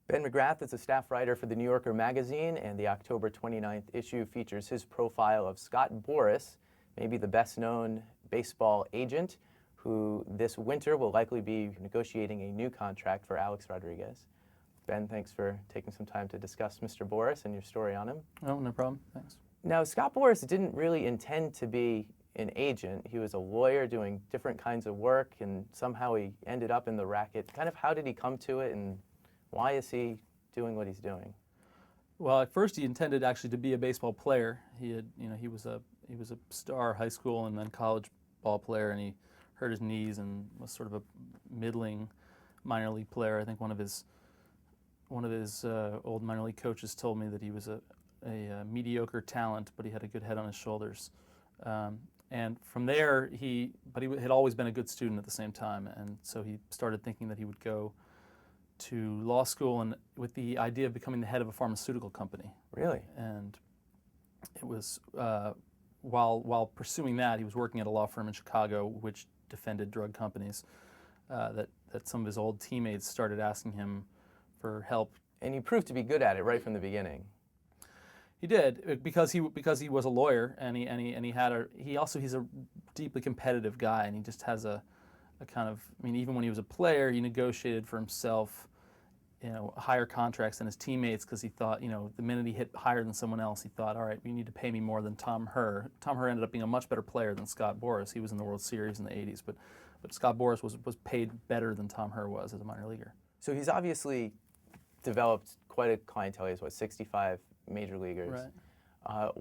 Ben McGrath is a staff writer for The New Yorker magazine, and the October 29th issue features his profile of Scott Boras, maybe the best-known baseball agent, who this winter will likely be negotiating a new contract for Alex Rodriguez. Ben, thanks for taking some time to discuss Mr. Boras and your story on him. Oh, no problem. Thanks. Now, Scott Boras didn't really intend to be an agent. He was a lawyer doing different kinds of work, and somehow he ended up in the racket. Kind of how did he come to it, and why is he doing what he's doing? Well, at first he intended actually to be a baseball player. He was a star high school and then college ball player, and he hurt his knees and was sort of a middling minor league player. I think one of his old minor league coaches told me that he was a mediocre talent, but he had a good head on his shoulders. And from there, but he had always been a good student at the same time, and so he started thinking that he would go to law school, and with the idea of becoming the head of a pharmaceutical company. Really? And it was while pursuing that, he was working at a law firm in Chicago, which defended drug companies. That some of his old teammates started asking him for help. And he proved to be good at it right from the beginning. He did, because he was a lawyer, and he's a deeply competitive guy, and he just has a kind of, even when he was a player, he negotiated for himself, higher contracts than his teammates, because he thought, the minute he hit higher than someone else, he thought, all right, you need to pay me more than Tom Herr. Tom Herr ended up being a much better player than Scott Boras. He was in the World Series in the 80s, but Scott Boras was paid better than Tom Herr was as a minor leaguer. So he's obviously developed quite a clientele. He's 65 major leaguers. Right.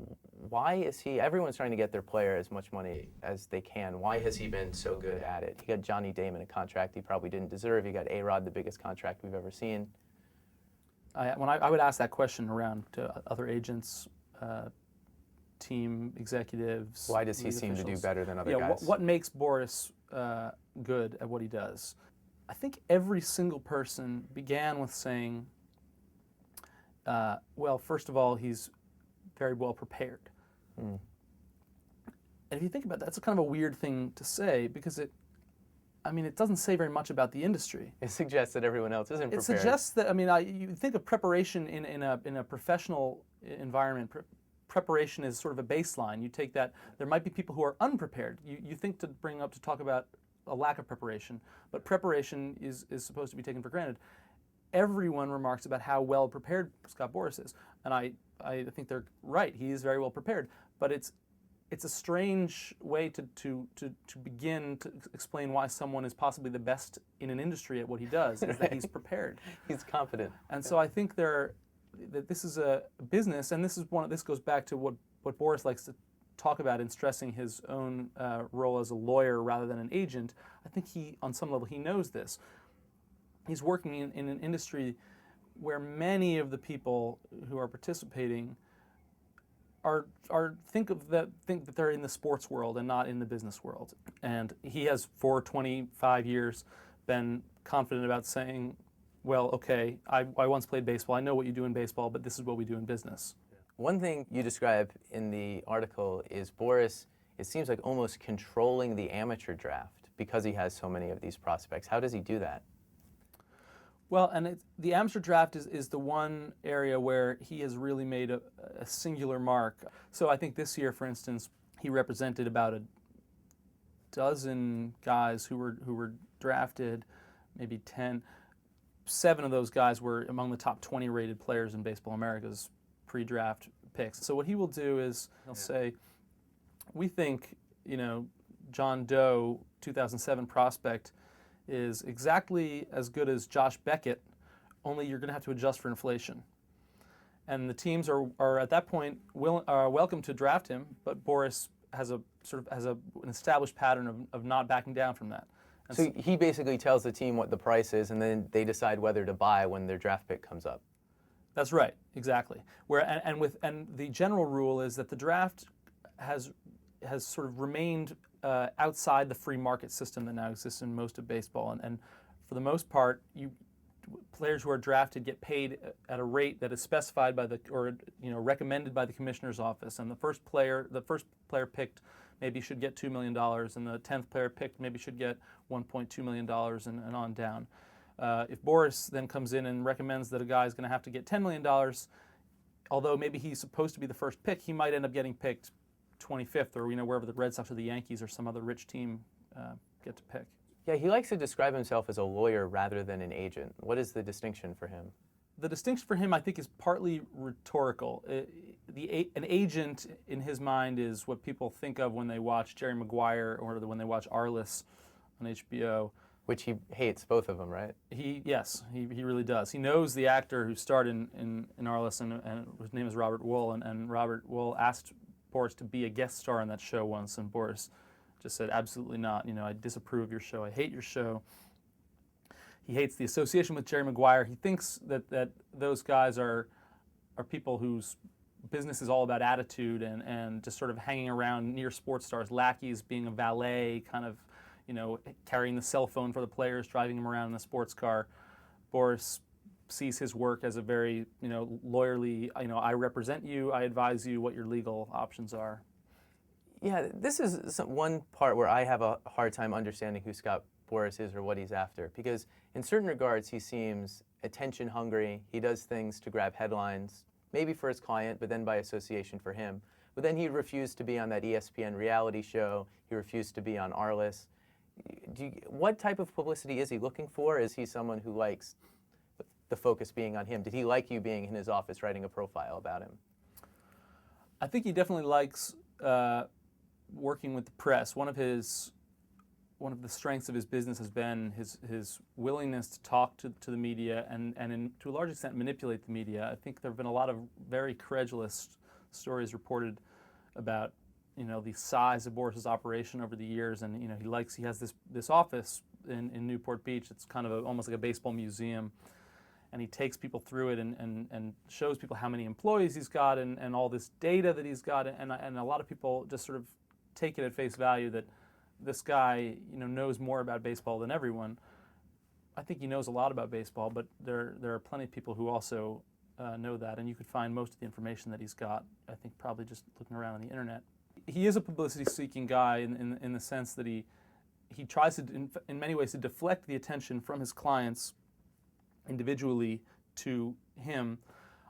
Why is everyone's trying to get their player as much money as they can. Why has he been so good at it? He got Johnny Damon a contract he probably didn't deserve. He got A-Rod, the biggest contract we've ever seen. When I would ask that question around to other agents, team executives. Why does he seem to do better than other guys? What makes Boras good at what he does? I think every single person began with saying, well, first of all, he's very well prepared. And if you think about that, that's kind of a weird thing to say, because it doesn't say very much about the industry. It suggests that everyone else isn't prepared. It suggests that, you think of preparation in a professional environment. Preparation is sort of a baseline. You take that, there might be people who are unprepared. You think to talk about a lack of preparation, but preparation is supposed to be taken for granted. Everyone remarks about how well prepared Scott Boras is, and I think they're right. He is very well prepared, but it's a strange way to begin to explain why someone is possibly the best in an industry at what he does, is that he's prepared. He's confident. And so I think that this is a business, and this goes back to what Boras likes to talk about in stressing his own role as a lawyer rather than an agent. I think on some level, he knows this. He's working in an industry where many of the people who are participating think that they're in the sports world and not in the business world. And he has for 25 years been confident about saying, well, okay, I once played baseball. I know what you do in baseball, but this is what we do in business. One thing you describe in the article is Boras, it seems like almost controlling the amateur draft because he has so many of these prospects. How does he do that? Well, and the amateur draft is the one area where he has really made a singular mark. So I think this year, for instance, he represented about a dozen guys who were drafted, maybe 10. 7 of those guys were among the top 20 rated players in Baseball America's pre-draft picks. So what he will do is he'll say, we think, John Doe, 2007 prospect, is exactly as good as Josh Beckett, only you're going to have to adjust for inflation. And the teams are at that point welcome to draft him, but Boras has an established pattern of not backing down from that. And so he basically tells the team what the price is, and then they decide whether to buy when their draft pick comes up. That's right, exactly. And the general rule is that the draft has sort of remained outside the free market system that now exists in most of baseball, and for the most part, players who are drafted get paid at a rate that is specified by recommended by the commissioner's office, and the first player picked maybe should get $2 million, and the 10th player picked maybe should get $1.2 million, and on down. If Boras then comes in and recommends that a guy is going to have to get $10 million, although maybe he's supposed to be the first pick, he might end up getting picked 25th, or wherever the Red Sox or the Yankees or some other rich team get to pick. Yeah, he likes to describe himself as a lawyer rather than an agent. What is the distinction for him? The distinction for him, I think, is partly rhetorical. An agent, in his mind, is what people think of when they watch Jerry Maguire or when they watch Arliss on HBO. Which he hates, both of them, right? Yes, he really does. He knows the actor who starred in Arliss, and his name is Robert Wool, and Robert Wool asked Boras to be a guest star on that show once, and Boras just said, absolutely not. I disapprove of your show. I hate your show. He hates the association with Jerry Maguire. He thinks that those guys are people whose business is all about attitude and just sort of hanging around near sports stars, lackeys, being a valet, kind of, carrying the cell phone for the players, driving them around in a sports car. Boras sees his work as a very, lawyerly, I represent you, I advise you what your legal options are. Yeah, this is one part where I have a hard time understanding who Scott Boras is or what he's after, because in certain regards he seems attention hungry. He does things to grab headlines, maybe for his client, but then by association for him. But then he refused to be on that ESPN reality show. He refused to be on Arliss. What type of publicity is he looking for? Is he someone who likes the focus being on him? Did he like you being in his office writing a profile about him? I think he definitely likes working with the press. One of the strengths of his business has been his willingness to talk to the media and to a large extent manipulate the media. I think there have been a lot of very credulous stories reported about the size of Boras's operation over the years, and he has this office in Newport Beach. It's kind of almost like a baseball museum, and he takes people through it and shows people how many employees he's got and all this data that he's got, and a lot of people just sort of take it at face value that this guy knows more about baseball than everyone. I think he knows a lot about baseball, but there are plenty of people who also know that, and you could find most of the information that he's got, I think, probably just looking around on the internet. He is a publicity-seeking guy in the sense that he tries to, in many ways, to deflect the attention from his clients individually to him.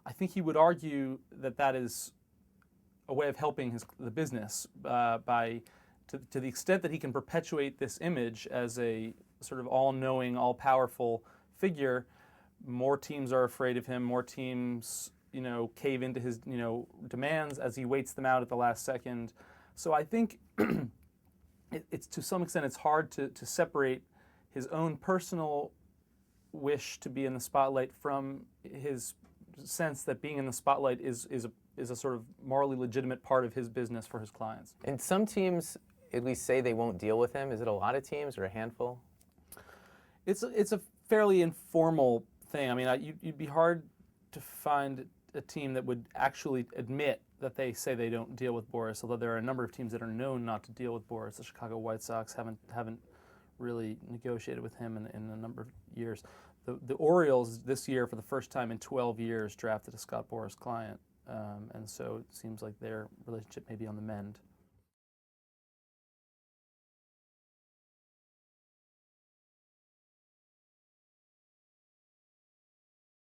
I think he would argue that is a way of helping the business to the extent that he can perpetuate this image as a sort of all-knowing, all-powerful figure. More teams are afraid of him. More teams cave into his, demands as he waits them out at the last second. So I think it's to some extent it's hard to separate his own personal wish to be in the spotlight from his sense that being in the spotlight is a sort of morally legitimate part of his business for his clients. And some teams at least say they won't deal with him. Is it a lot of teams or a handful? It's a fairly informal thing. I mean, you'd be hard to find a team that would actually admit that they say they don't deal with Boras, although there are a number of teams that are known not to deal with Boras. The Chicago White Sox haven't really negotiated with him in a number of years. The Orioles this year, for the first time in 12 years, drafted a Scott Boras client, and so it seems like their relationship may be on the mend.